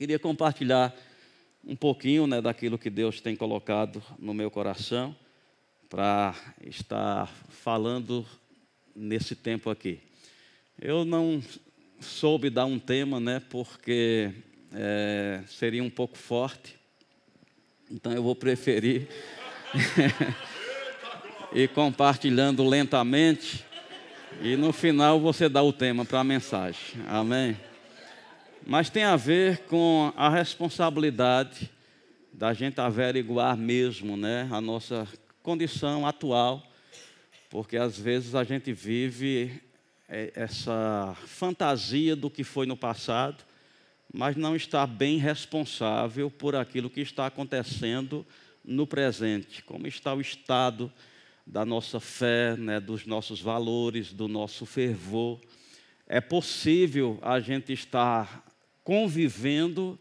Queria compartilhar um pouquinho, né, daquilo que Deus tem colocado no meu coração para estar falando nesse tempo aqui. Eu não soube dar um tema, né, porque seria um pouco forte, então eu vou preferir ir compartilhando lentamente e no final você dá o tema para a mensagem, amém? Mas tem a ver com a responsabilidade da gente averiguar mesmo, né, a nossa condição atual, porque às vezes a gente vive essa fantasia do que foi no passado, mas não está bem responsável por aquilo que está acontecendo no presente, como está o estado da nossa fé, né, dos nossos valores, do nosso fervor. É possível a gente estar convivendo,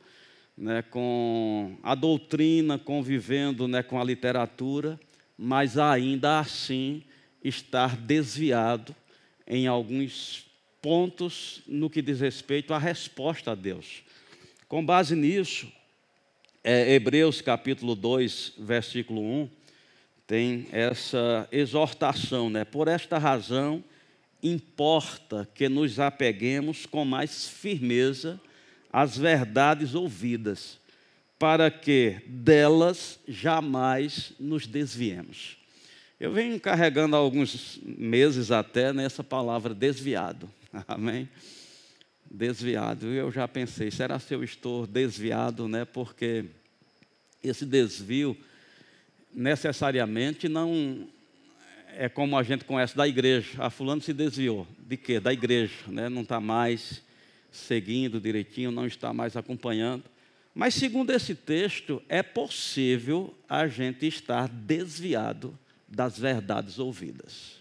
né, com a doutrina, convivendo, né, com a literatura, mas ainda assim estar desviado em alguns pontos no que diz respeito à resposta a Deus. Com base nisso, Hebreus capítulo 2, versículo 1, tem essa exortação, né? Por esta razão, importa que nos apeguemos com mais firmeza às verdades ouvidas, para que delas jamais nos desviemos. Eu venho carregando há alguns meses até nessa palavra desviado, amém? Desviado, e eu já pensei, será se eu estou desviado, né? Porque esse desvio necessariamente não é como a gente conhece da igreja. Fulano se desviou. De quê? Da igreja, né? Não está mais seguindo direitinho, não está mais acompanhando. Mas segundo esse texto, é possível a gente estar desviado das verdades ouvidas.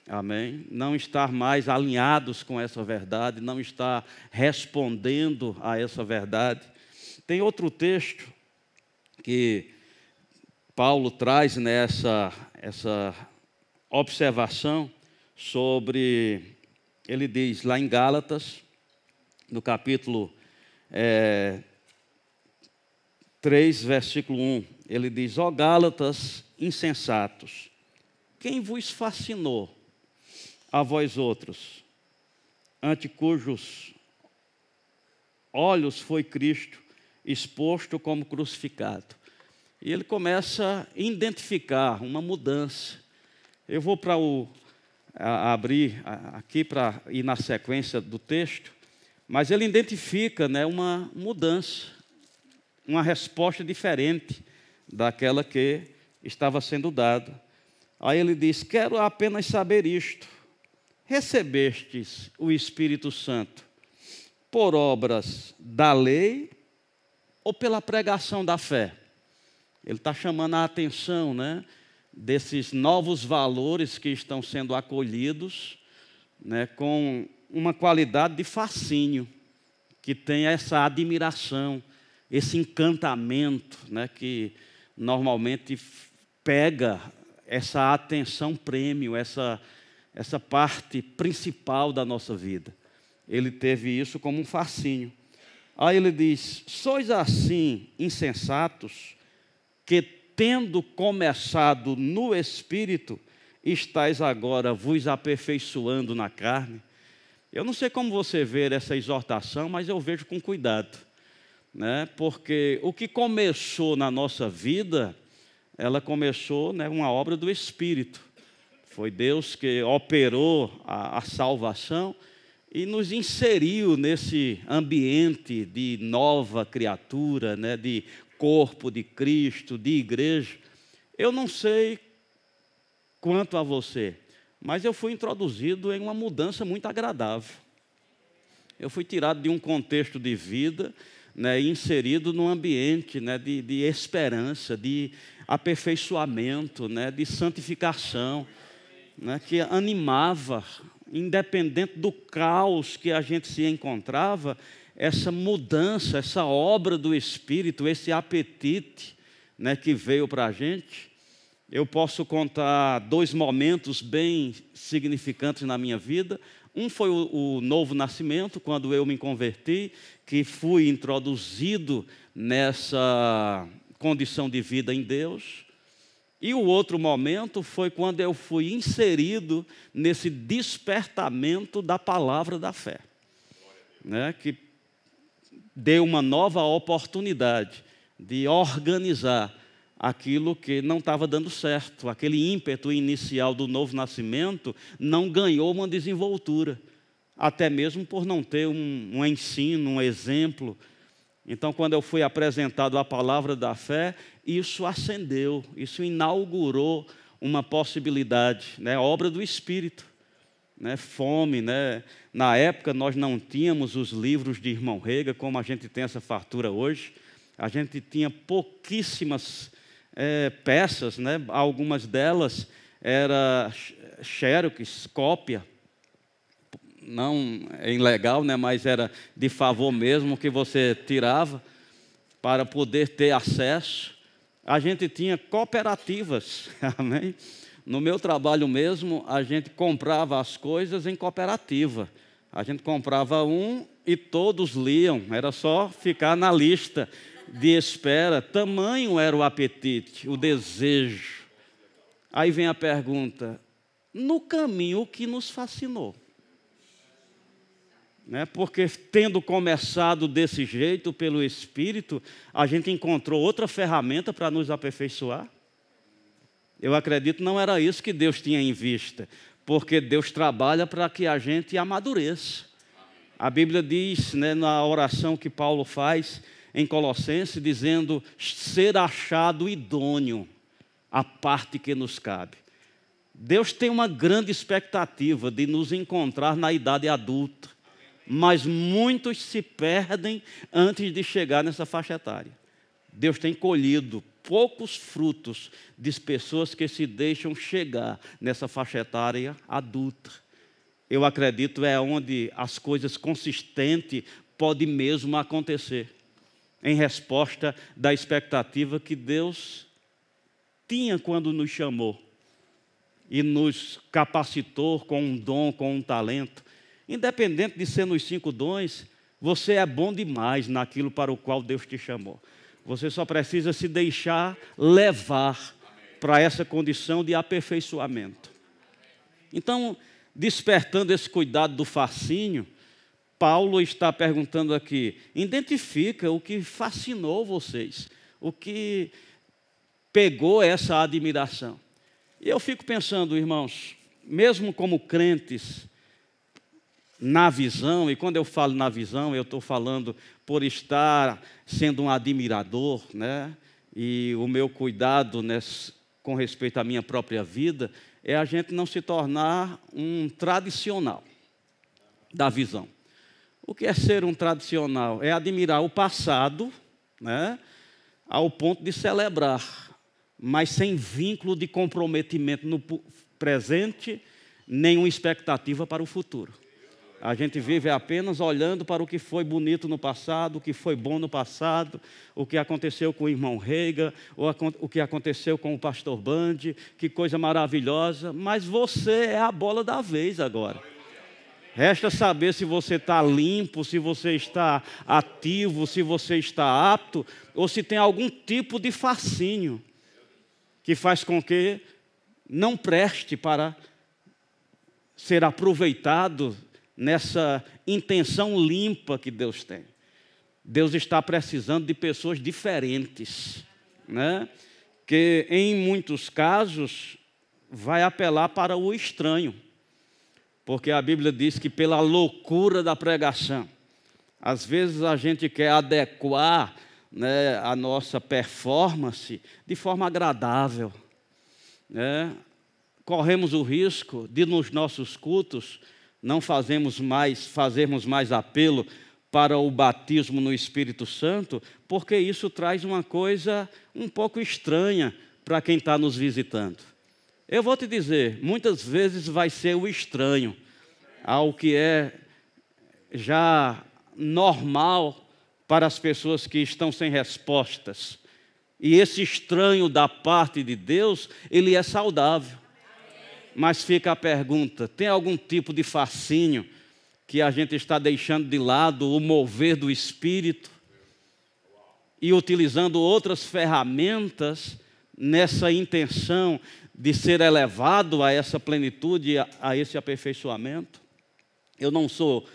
Amém? Não estar mais alinhados com essa verdade, não estar respondendo a essa verdade. Tem outro texto que Paulo traz nessa observação sobre, ele diz lá em Gálatas, no capítulo 3, versículo 1, ele diz: ó Gálatas insensatos, quem vos fascinou a vós outros, ante cujos olhos foi Cristo exposto como crucificado? E ele começa a identificar uma mudança. Eu vou abrir aqui para ir na sequência do texto, mas ele identifica, né, uma mudança, uma resposta diferente daquela que estava sendo dada. Aí ele diz: quero apenas saber isto, recebestes o Espírito Santo por obras da lei ou pela pregação da fé? Ele está chamando a atenção, né, desses novos valores que estão sendo acolhidos, né, com uma qualidade de fascínio, que tem essa admiração, esse encantamento, né, que normalmente pega essa atenção prêmio, essa parte principal da nossa vida. Ele teve isso como um fascínio. Aí ele diz: sois assim insensatos, que tendo começado no Espírito, estáis agora vos aperfeiçoando na carne. Eu não sei como você vê essa exortação, mas eu vejo com cuidado, né? Porque o que começou na nossa vida, ela começou, né, uma obra do Espírito. Foi Deus que operou a salvação e nos inseriu nesse ambiente de nova criatura, né, de corpo de Cristo, de igreja. Eu não sei quanto a você, mas eu fui introduzido em uma mudança muito agradável. Eu fui tirado de um contexto de vida, né, inserido num ambiente, né, de esperança, de aperfeiçoamento, né, de santificação, né, que animava, independente do caos que a gente se encontrava, essa mudança, essa obra do Espírito, esse apetite, né, que veio para a gente. Eu posso contar 2 momentos bem significantes na minha vida. Um foi o novo nascimento, quando eu me converti, que fui introduzido nessa condição de vida em Deus. E o outro momento foi quando eu fui inserido nesse despertamento da palavra da fé, né, que deu uma nova oportunidade de organizar aquilo que não estava dando certo. Aquele ímpeto inicial do novo nascimento não ganhou uma desenvoltura, até mesmo por não ter um ensino, um exemplo. Então, quando eu fui apresentado a palavra da fé, isso acendeu, isso inaugurou uma possibilidade, né? Obra do Espírito, né? Fome, né? Na época nós não tínhamos os livros de Irmão Rega, como a gente tem essa fartura hoje. A gente tinha pouquíssimas peças, né? Algumas delas eram xerox, cópia, não é ilegal, né? Mas era de favor mesmo, que você tirava para poder ter acesso. A gente tinha cooperativas, amém? No meu trabalho mesmo, a gente comprava as coisas em cooperativa. A gente comprava um e todos liam, era só ficar na lista de espera. Tamanho era o apetite, o desejo. Aí vem a pergunta: no caminho, o que nos fascinou? Né? Porque tendo começado desse jeito, pelo Espírito, a gente encontrou outra ferramenta para nos aperfeiçoar. Eu acredito que não era isso que Deus tinha em vista, porque Deus trabalha para que a gente amadureça. A Bíblia diz, né, na oração que Paulo faz em Colossenses, dizendo: ser achado idôneo a parte que nos cabe. Deus tem uma grande expectativa de nos encontrar na idade adulta, mas muitos se perdem antes de chegar nessa faixa etária. Deus tem colhido poucos frutos de pessoas que se deixam chegar nessa faixa etária adulta. Eu acredito é onde as coisas consistentes podem mesmo acontecer, em resposta da expectativa que Deus tinha quando nos chamou e nos capacitou com um dom, com um talento. Independente de ser nos 5 dons, você é bom demais naquilo para o qual Deus te chamou. Você só precisa se deixar levar para essa condição de aperfeiçoamento. Então, despertando esse cuidado do fascínio, Paulo está perguntando aqui: identifica o que fascinou vocês, o que pegou essa admiração. E eu fico pensando, irmãos, mesmo como crentes, na visão, e quando eu falo na visão, eu estou falando por estar sendo um admirador, né? E o meu cuidado, né, com respeito à minha própria vida, é a gente não se tornar um tradicional da visão. O que é ser um tradicional? É admirar o passado, né, ao ponto de celebrar, mas sem vínculo de comprometimento no presente, nenhuma expectativa para o futuro. A gente vive apenas olhando para o que foi bonito no passado, o que foi bom no passado, o que aconteceu com o irmão Reiga, o que aconteceu com o pastor Band, que coisa maravilhosa, mas você é a bola da vez agora. Resta saber se você está limpo, se você está ativo, se você está apto, ou se tem algum tipo de fascínio que faz com que não preste para ser aproveitado nessa intenção limpa que Deus tem. Deus está precisando de pessoas diferentes, né? Que em muitos casos vai apelar para o estranho, porque a Bíblia diz que pela loucura da pregação, às vezes a gente quer adequar, né, a nossa performance de forma agradável, né? Corremos o risco de nos nossos cultos não fazermos mais apelo para o batismo no Espírito Santo, porque isso traz uma coisa um pouco estranha para quem está nos visitando. Eu vou te dizer, muitas vezes vai ser o estranho ao que é já normal para as pessoas que estão sem respostas. E esse estranho da parte de Deus, ele é saudável. Mas fica a pergunta: tem algum tipo de fascínio que a gente está deixando de lado o mover do Espírito e utilizando outras ferramentas nessa intenção de ser elevado a essa plenitude, a esse aperfeiçoamento. Eu não sou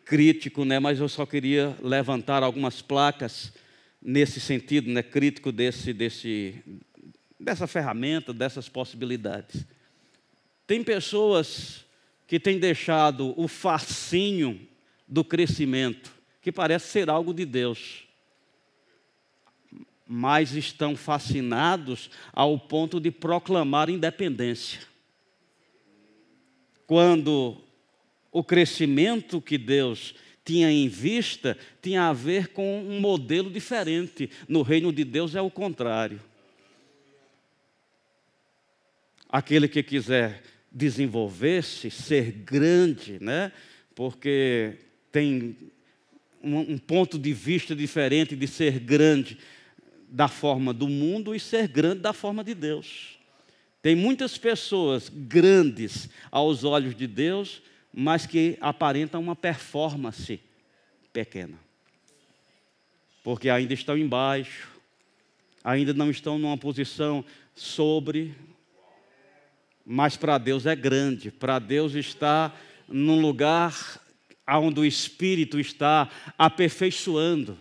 crítico, né, mas eu só queria levantar algumas placas nesse sentido, né, crítico dessa ferramenta, dessas possibilidades. Tem pessoas que têm deixado o fascínio do crescimento, que parece ser algo de Deus, mas estão fascinados ao ponto de proclamar independência. Quando o crescimento que Deus tinha em vista tinha a ver com um modelo diferente. No reino de Deus é o contrário. Aquele que quiser desenvolver-se, ser grande, né? Porque tem um ponto de vista diferente de ser grande da forma do mundo e ser grande da forma de Deus. Tem muitas pessoas grandes aos olhos de Deus, mas que aparentam uma performance pequena. Porque ainda estão embaixo, ainda não estão numa posição sobre, mas para Deus é grande. Para Deus está num lugar onde o Espírito está aperfeiçoando.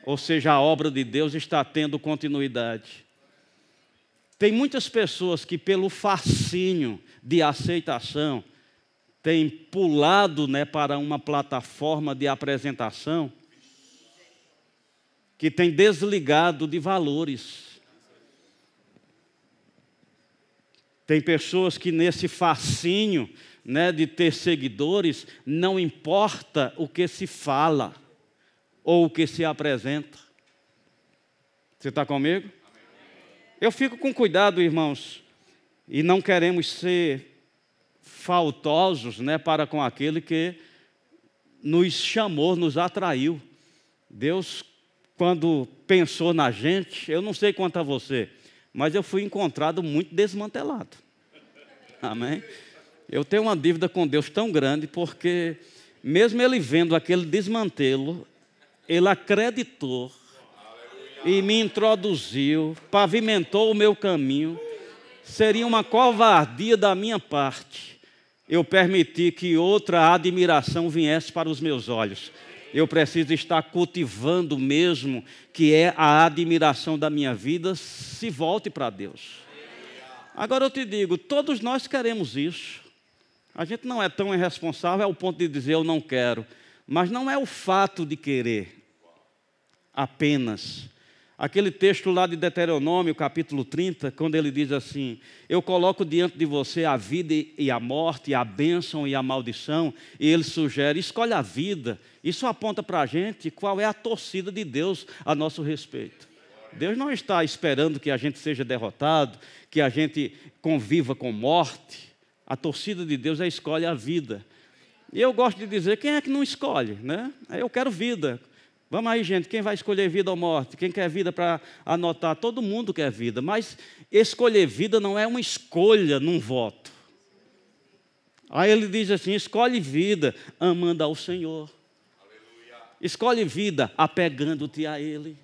Ou seja, a obra de Deus está tendo continuidade. Tem muitas pessoas que, pelo fascínio de aceitação, têm pulado, né, para uma plataforma de apresentação, que têm desligado de valores. Tem pessoas que, nesse fascínio, né, de ter seguidores, não importa o que se fala ou o que se apresenta. Você está comigo? Eu fico com cuidado, irmãos, e não queremos ser faltosos, né, para com aquele que nos chamou, nos atraiu. Deus, quando pensou na gente, eu não sei quanto a você, mas eu fui encontrado muito desmantelado. Amém? Eu tenho uma dívida com Deus tão grande, porque mesmo Ele vendo aquele desmantelo, Ele acreditou e me introduziu, pavimentou o meu caminho. Seria uma covardia da minha parte eu permitir que outra admiração viesse para os meus olhos. Eu preciso estar cultivando mesmo que é a admiração da minha vida se volte para Deus. Agora eu te digo, todos nós queremos isso. A gente não é tão irresponsável ao ponto de dizer eu não quero. Mas não é o fato de querer apenas. Aquele texto lá de Deuteronômio, capítulo 30, quando ele diz assim: eu coloco diante de você a vida e a morte, a bênção e a maldição, e ele sugere, escolhe a vida. Isso aponta para a gente qual é a torcida de Deus a nosso respeito. Deus não está esperando que a gente seja derrotado, que a gente conviva com morte. A torcida de Deus é escolhe a vida. E eu gosto de dizer, quem é que não escolhe, né? Eu quero vida. Vamos aí, gente, quem vai escolher vida ou morte? Quem quer vida para anotar? Todo mundo quer vida, mas escolher vida não é uma escolha num voto. Aí ele diz assim, escolhe vida amando ao Senhor. Aleluia. Escolhe vida apegando-te a Ele.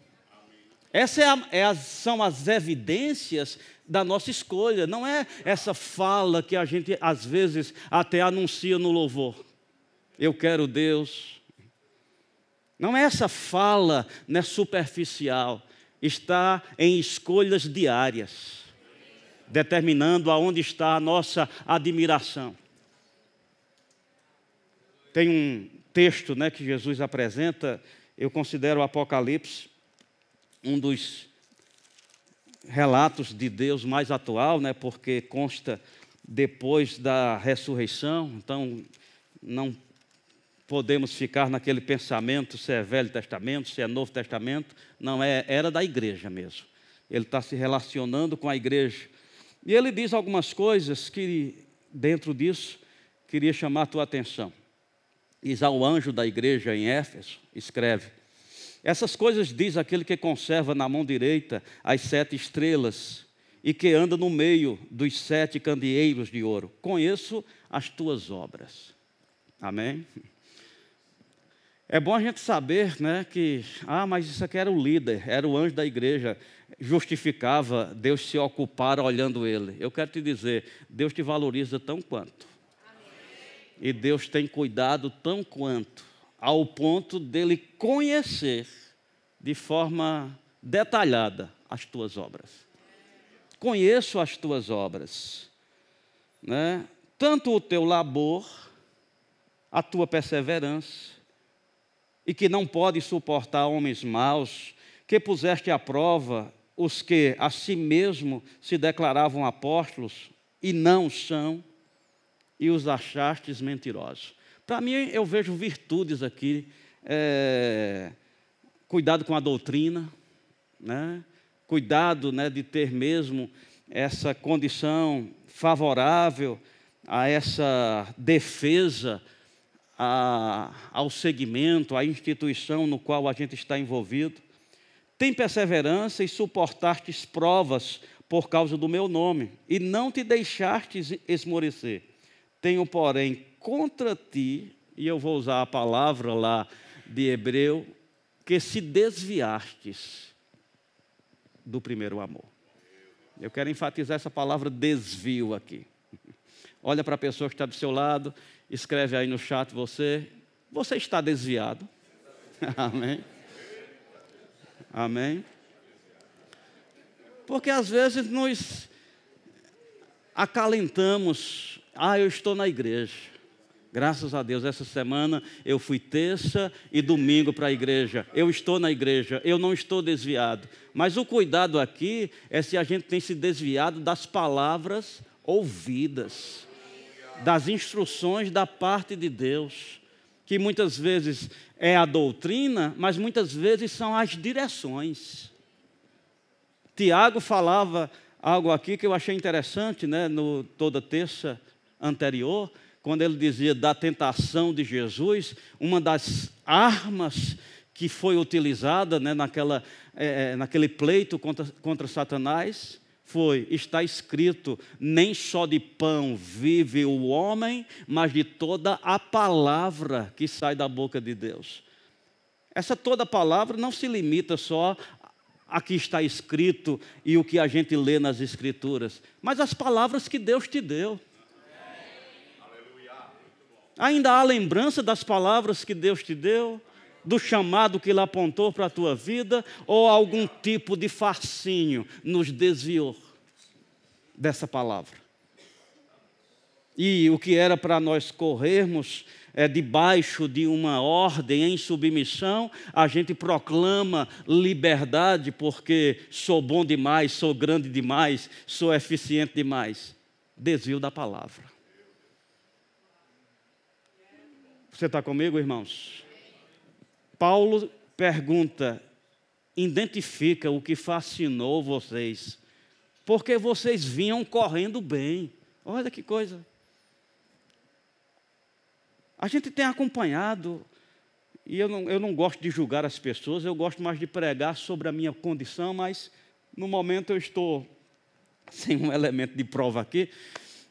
Essas são as evidências da nossa escolha. Não é essa fala que a gente às vezes até anuncia no louvor. Eu quero Deus. Não é essa fala, né, superficial. Está em escolhas diárias, determinando aonde está a nossa admiração. Tem um texto, né, que Jesus apresenta, eu considero o Apocalipse um dos relatos de Deus mais atual, né, porque consta depois da ressurreição, então não podemos ficar naquele pensamento se é Velho Testamento, se é Novo Testamento. Não, era da igreja mesmo. Ele está se relacionando com a igreja. E ele diz algumas coisas que, dentro disso, queria chamar a tua atenção. Diz ao anjo da igreja em Éfeso, escreve: essas coisas diz aquele que conserva na mão direita as 7 estrelas e que anda no meio dos 7 candeeiros de ouro. Conheço as tuas obras. Amém? É bom a gente saber, né, que, mas isso aqui era o líder, era o anjo da igreja, justificava Deus se ocupar olhando ele. Eu quero te dizer, Deus te valoriza tão quanto. E Deus tem cuidado tão quanto, ao ponto dele conhecer de forma detalhada as tuas obras. Conheço as tuas obras, né? Tanto o teu labor, a tua perseverança, e que não pode suportar homens maus, que puseste à prova os que a si mesmo se declaravam apóstolos e não são, e os achastes mentirosos. Para mim, eu vejo virtudes aqui, cuidado com a doutrina, né? Cuidado, né, de ter mesmo essa condição favorável a essa defesa ao segmento, à instituição no qual a gente está envolvido. Tem perseverança e suportastes provas por causa do meu nome, e não te deixastes esmorecer. Tenho, porém, contra ti, e eu vou usar a palavra lá de Hebreu, que se desviastes do primeiro amor. Eu quero enfatizar essa palavra desvio aqui. Olha para a pessoa que está do seu lado, escreve aí no chat você está desviado. Amém? Amém? Porque às vezes nos acalentamos, eu estou na igreja. Graças a Deus, essa semana eu fui terça e domingo para a igreja. Eu estou na igreja, eu não estou desviado. Mas o cuidado aqui é se a gente tem se desviado das palavras ouvidas, das instruções da parte de Deus, que muitas vezes é a doutrina, mas muitas vezes são as direções. Tiago falava algo aqui que eu achei interessante, né, no toda terça anterior, quando ele dizia da tentação de Jesus, uma das armas que foi utilizada, né, naquele pleito contra Satanás, está escrito, nem só de pão vive o homem, mas de toda a palavra que sai da boca de Deus. Essa toda palavra não se limita só a que está escrito e o que a gente lê nas Escrituras, mas as palavras que Deus te deu. Ainda há lembrança das palavras que Deus te deu, do chamado que Ele apontou para a tua vida, ou algum tipo de fascínio nos desviou dessa palavra? E o que era para nós corrermos debaixo de uma ordem em submissão, a gente proclama liberdade porque sou bom demais, sou grande demais, sou eficiente demais. Desvio da palavra. Você está comigo, irmãos? Paulo pergunta, identifica o que fascinou vocês, porque vocês vinham correndo bem. Olha que coisa. A gente tem acompanhado, e eu não gosto de julgar as pessoas, eu gosto mais de pregar sobre a minha condição, mas no momento eu estou sem um elemento de prova aqui,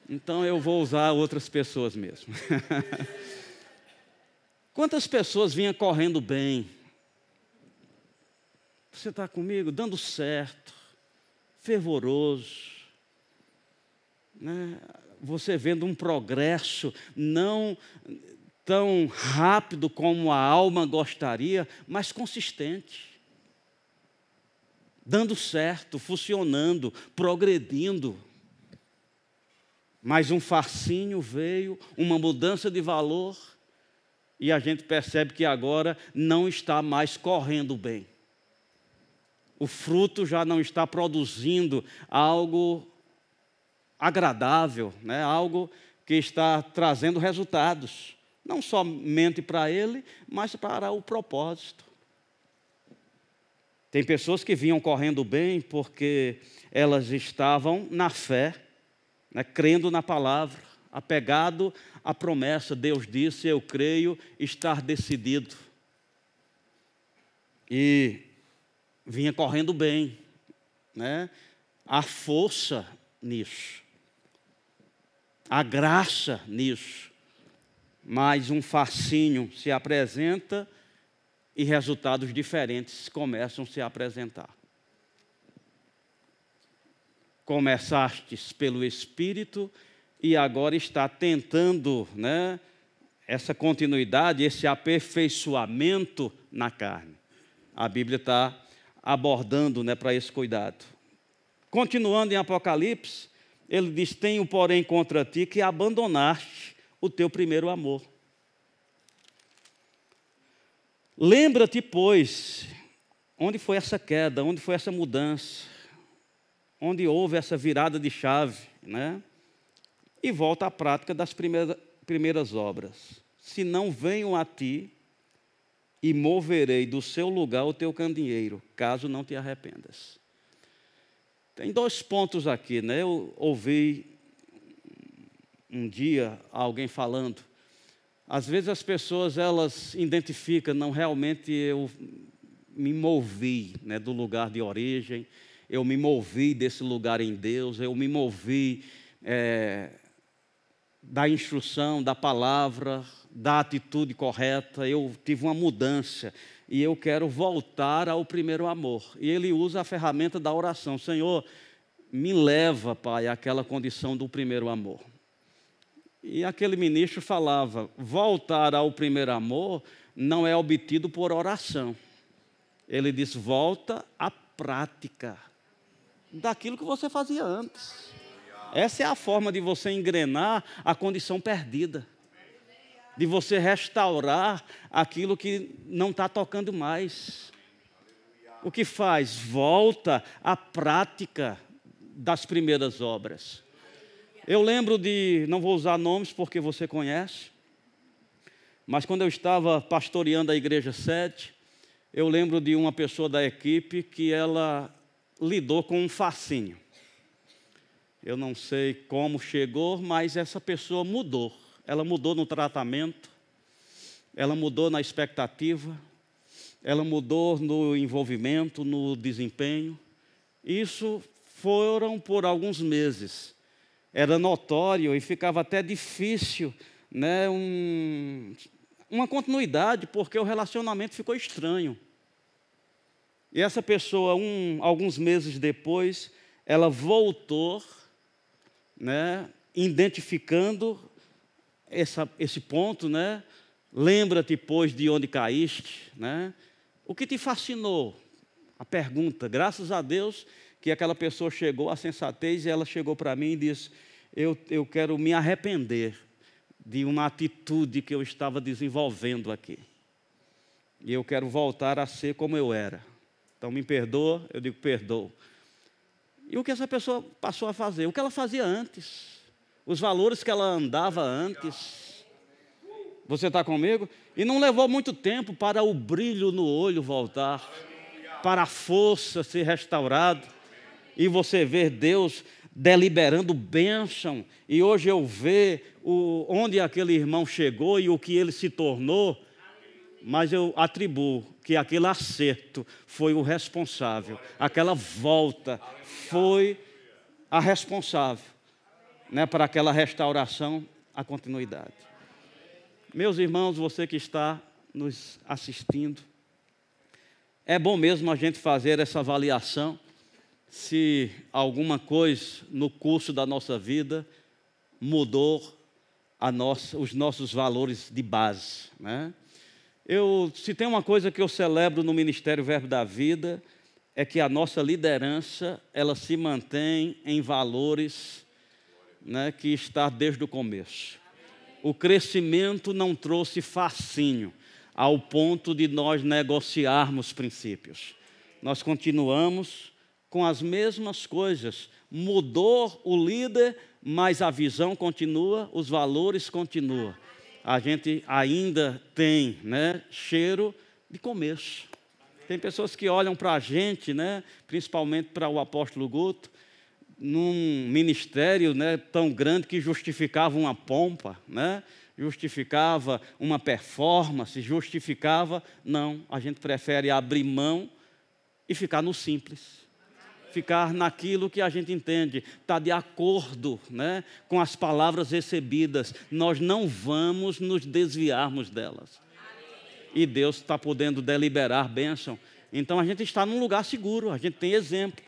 então eu vou usar outras pessoas mesmo. Quantas pessoas vinham correndo bem? Você está comigo? Dando certo, fervoroso, né? Você vendo um progresso não tão rápido como a alma gostaria, mas consistente. Dando certo, funcionando, progredindo. Mas um fascínio veio, uma mudança de valor, e a gente percebe que agora não está mais correndo bem. O fruto já não está produzindo algo agradável, né? Algo que está trazendo resultados, não somente para ele, mas para o propósito. Tem pessoas que vinham correndo bem porque elas estavam na fé, né? Crendo na palavra, apegado à promessa. Deus disse, eu creio, estar decidido. E vinha correndo bem, né? A força nisso, a graça nisso. mas um fascínio se apresenta e resultados diferentes começam a se apresentar. Começastes pelo Espírito e agora está tentando, né, essa continuidade, esse aperfeiçoamento na carne. A Bíblia está abordando, né, para esse cuidado. Continuando em Apocalipse, ele diz: tenho, porém, contra ti que abandonaste o teu primeiro amor. Lembra-te, pois, onde foi essa queda, onde foi essa mudança, onde houve essa virada de chave, né? E volta à prática das primeiras obras. Se não venham a ti, e moverei do seu lugar o teu candeeiro, caso não te arrependas. Tem 2 pontos aqui, né? Eu ouvi um dia alguém falando, às vezes as pessoas, elas identificam, não, realmente eu me movi, né, do lugar de origem, eu me movi desse lugar em Deus, eu me movi da instrução, da palavra, da atitude correta, eu tive uma mudança e eu quero voltar ao primeiro amor. E ele usa a ferramenta da oração: Senhor, me leva, Pai, àquela condição do primeiro amor. E aquele ministro falava: voltar ao primeiro amor não é obtido por oração. Ele diz: volta à prática daquilo que você fazia antes. Essa é a forma de você engrenar a condição perdida, de você restaurar aquilo que não está tocando mais. O que faz? Volta à prática das primeiras obras. Eu lembro de, não vou usar nomes porque você conhece, mas quando eu estava pastoreando a igreja sede, eu lembro de uma pessoa da equipe que ela lidou com um fascínio. Eu não sei como chegou, mas essa pessoa mudou. Ela mudou no tratamento, ela mudou na expectativa, ela mudou no envolvimento, no desempenho. Isso foram por alguns meses. Era notório e ficava até difícil, né, uma continuidade, porque o relacionamento ficou estranho. E essa pessoa, alguns meses depois, ela voltou, né, identificando esse ponto, né? Lembra-te, pois, de onde caíste, né? O que te fascinou? A pergunta. Graças a Deus que aquela pessoa chegou à sensatez e ela chegou para mim e disse: eu quero me arrepender de uma atitude que eu estava desenvolvendo aqui. E eu quero voltar a ser como eu era. Então me perdoa, eu digo perdoo. E o que essa pessoa passou a fazer? O que ela fazia antes. Os valores que ela andava antes. Você está comigo? E não levou muito tempo para o brilho no olho voltar, para a força ser restaurada, e você ver Deus deliberando bênção. E hoje eu vejo onde aquele irmão chegou e o que ele se tornou, mas eu atribuo que aquele acerto foi o responsável, aquela volta foi a responsável, né, para aquela restauração, a continuidade. Meus irmãos, você que está nos assistindo, é bom mesmo a gente fazer essa avaliação, se alguma coisa no curso da nossa vida mudou os nossos valores de base, né? Se tem uma coisa que eu celebro no Ministério Verbo da Vida, é que a nossa liderança, ela se mantém em valores, né, que está desde o começo. O crescimento não trouxe fascínio ao ponto de nós negociarmos princípios. Nós continuamos com as mesmas coisas. Mudou o líder, mas a visão continua, os valores continuam. A gente ainda tem, né, cheiro de começo. Tem pessoas que olham para a gente, né, principalmente para o apóstolo Guto, num ministério, né, tão grande que justificava uma pompa, né, justificava uma performance, justificava. Não, a gente prefere abrir mão e ficar no simples. ficar naquilo que a gente entende, está de acordo, né, com as palavras recebidas. Nós não vamos nos desviarmos delas. E Deus está podendo deliberar bênção. Então a gente está num lugar seguro, a gente tem exemplo.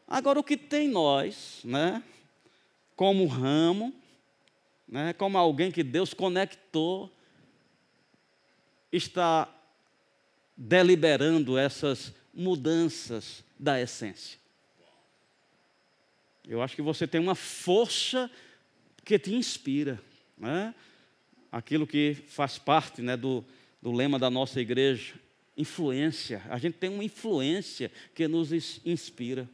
Agora o que tem nós, né, como ramo, né, como alguém que Deus conectou, está deliberando essas mudanças da essência. Eu acho que você tem uma força que te inspira, né? Aquilo que faz parte, né, do lema da nossa igreja, influência. A gente tem uma influência que nos inspira.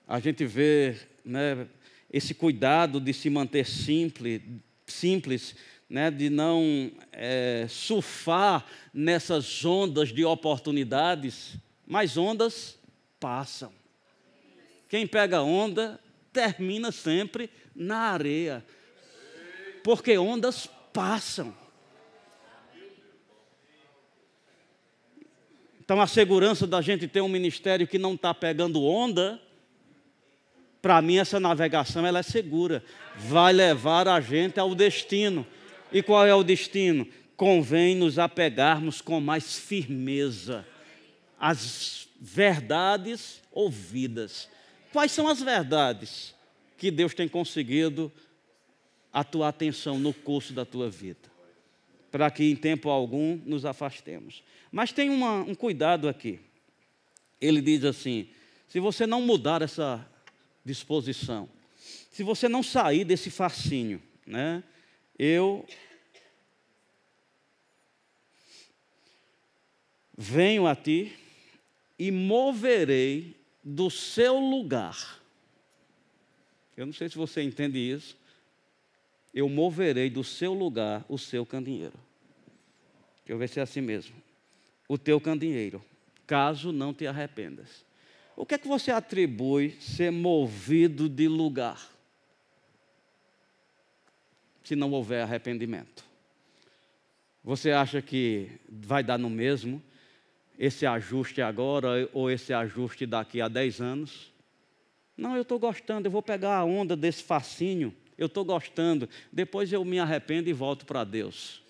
A gente vê, né, esse cuidado de se manter simples, né, de não surfar nessas ondas de oportunidades, mas ondas passam. Quem pega onda termina sempre na areia, porque ondas passam. Então a segurança da gente ter um ministério que não está pegando onda, para mim essa navegação ela é segura, vai levar a gente ao destino. E qual é o destino? Convém nos apegarmos com mais firmeza às verdades ouvidas. Quais são as verdades que Deus tem conseguido a tua atenção no curso da tua vida? Para que em tempo algum nos afastemos. Mas tem um cuidado aqui. Ele diz assim, se você não mudar essa disposição, se você não sair desse fascínio, né, eu venho a ti e moverei do seu lugar. Eu não sei se você entende isso. Eu moverei do seu lugar o seu candeeiro. Deixa eu ver se é assim mesmo. O teu candeeiro, caso não te arrependas. O que é que você atribui ser movido de lugar? Se não houver arrependimento. Você acha que vai dar no mesmo esse ajuste agora ou esse ajuste daqui a 10 anos? Não, eu estou gostando, eu vou pegar a onda desse fascínio, eu estou gostando, depois eu me arrependo e volto para Deus.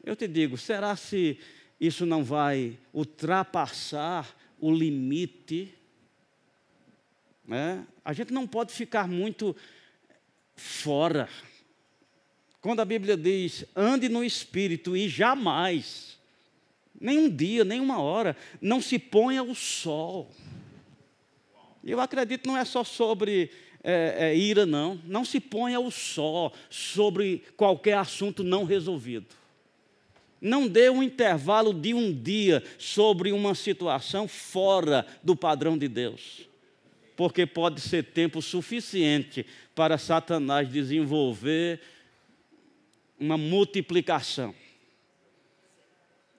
Eu te digo, será se isso não vai ultrapassar o limite? Né? A gente não pode ficar muito fora. Quando a Bíblia diz, ande no Espírito e jamais, nem um dia, nem uma hora, não se ponha o sol. Eu acredito que não é só sobre ira, não. Não se ponha o sol sobre qualquer assunto não resolvido. Não dê um intervalo de um dia sobre uma situação fora do padrão de Deus. Porque pode ser tempo suficiente para Satanás desenvolver uma multiplicação.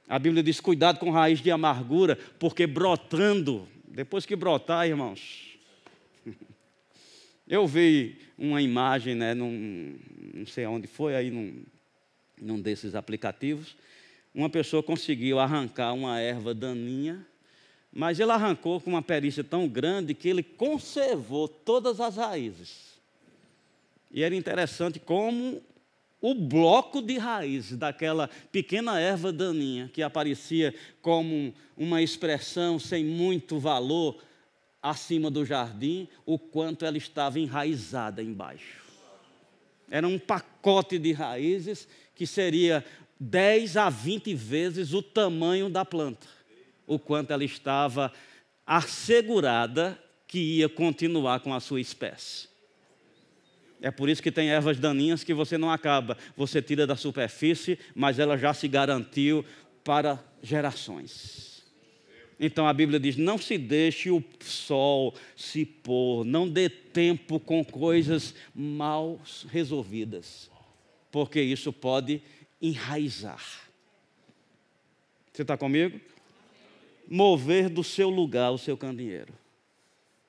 A Bíblia diz, cuidado com raiz de amargura, porque brotando, depois que brotar, irmãos. Eu vi uma imagem, né, não sei onde foi, aí num desses aplicativos, uma pessoa conseguiu arrancar uma erva daninha, mas ele arrancou com uma perícia tão grande que ele conservou todas as raízes. E era interessante como o bloco de raízes daquela pequena erva daninha, que aparecia como uma expressão sem muito valor acima do jardim, o quanto ela estava enraizada embaixo. Era um pacote de raízes que seria 10 a 20 vezes o tamanho da planta, o quanto ela estava assegurada que ia continuar com a sua espécie. É por isso que tem ervas daninhas que você não acaba, você tira da superfície, mas ela já se garantiu para gerações. Então a Bíblia diz, não se deixe o sol se pôr, não dê tempo com coisas mal resolvidas, porque isso pode enraizar. Você está comigo? Mover do seu lugar o seu candeeiro.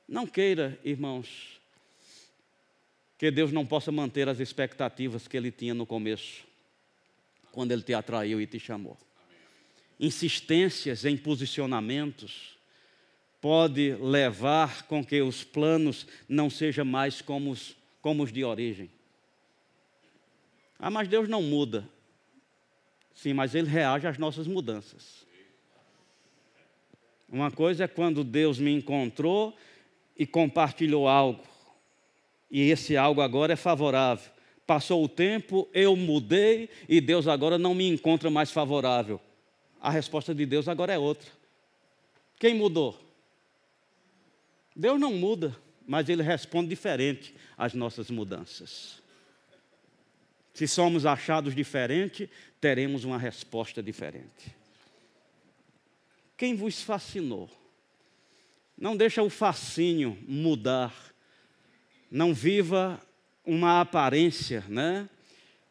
Não queira, irmãos, que Deus não possa manter as expectativas que Ele tinha no começo, quando Ele te atraiu e te chamou. Insistências em posicionamentos pode levar com que os planos não sejam mais como os de origem. Ah, mas Deus não muda. Sim, mas Ele reage às nossas mudanças. Uma coisa é quando Deus me encontrou e compartilhou algo, e esse algo agora é favorável. Passou o tempo, eu mudei e Deus agora não me encontra mais favorável. A resposta de Deus agora é outra. Quem mudou? Deus não muda, mas Ele responde diferente às nossas mudanças. Se somos achados diferentes, teremos uma resposta diferente. Quem vos fascinou? Não deixa o fascínio mudar. Não viva uma aparência, né?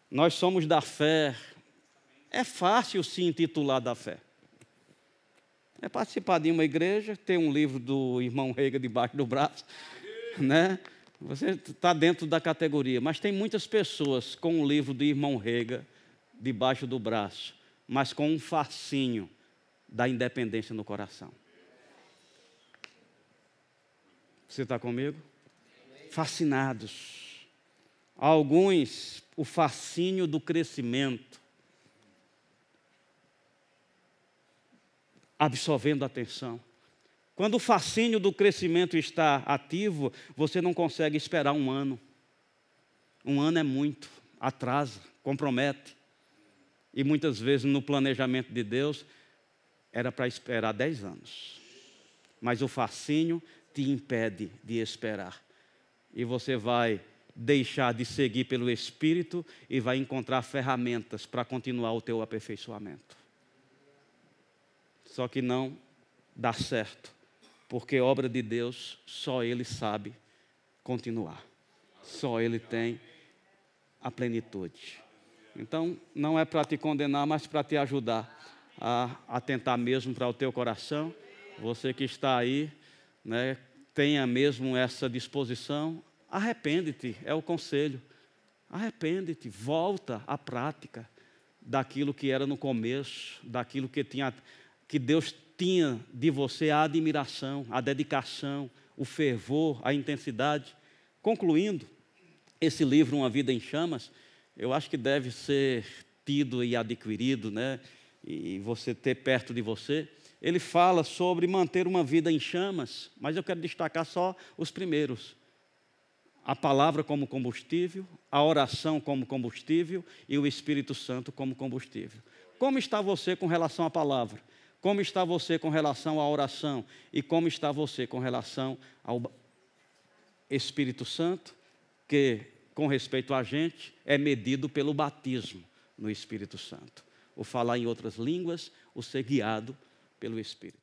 Nós somos da fé. É fácil se intitular da fé. É participar de uma igreja, ter um livro do irmão Rega debaixo do braço, né? Você está dentro da categoria. Mas tem muitas pessoas com o livro do irmão Rega debaixo do braço, mas com um fascínio da independência no coração. Você está comigo? Fascinados. Alguns, o fascínio do crescimento, absorvendo a atenção. Quando o fascínio do crescimento está ativo, você não consegue esperar um ano. Um ano é muito, atrasa, compromete. E muitas vezes no planejamento de Deus, era para esperar 10 anos. Mas o fascínio te impede de esperar. E você vai deixar de seguir pelo Espírito e vai encontrar ferramentas para continuar o teu aperfeiçoamento. Só que não dá certo, porque obra de Deus, só Ele sabe continuar. Só Ele tem a plenitude. Então, não é para te condenar, mas para te ajudar a atentar mesmo para o teu coração. Você que está aí, né, tenha mesmo essa disposição, arrepende-te, é o conselho. Arrepende-te, volta à prática daquilo que era no começo, daquilo que Deus tinha de você, a admiração, a dedicação, o fervor, a intensidade. Concluindo, esse livro, Uma Vida em Chamas, eu acho que deve ser tido e adquirido, né? E você ter perto de você. Ele fala sobre manter uma vida em chamas, mas eu quero destacar só os primeiros. A palavra como combustível, a oração como combustível e o Espírito Santo como combustível. Como está você com relação à palavra? Como está você com relação à oração? E como está você com relação ao Espírito Santo, que, com respeito a gente, é medido pelo batismo no Espírito Santo. O falar em outras línguas, o ser guiado pelo Espírito.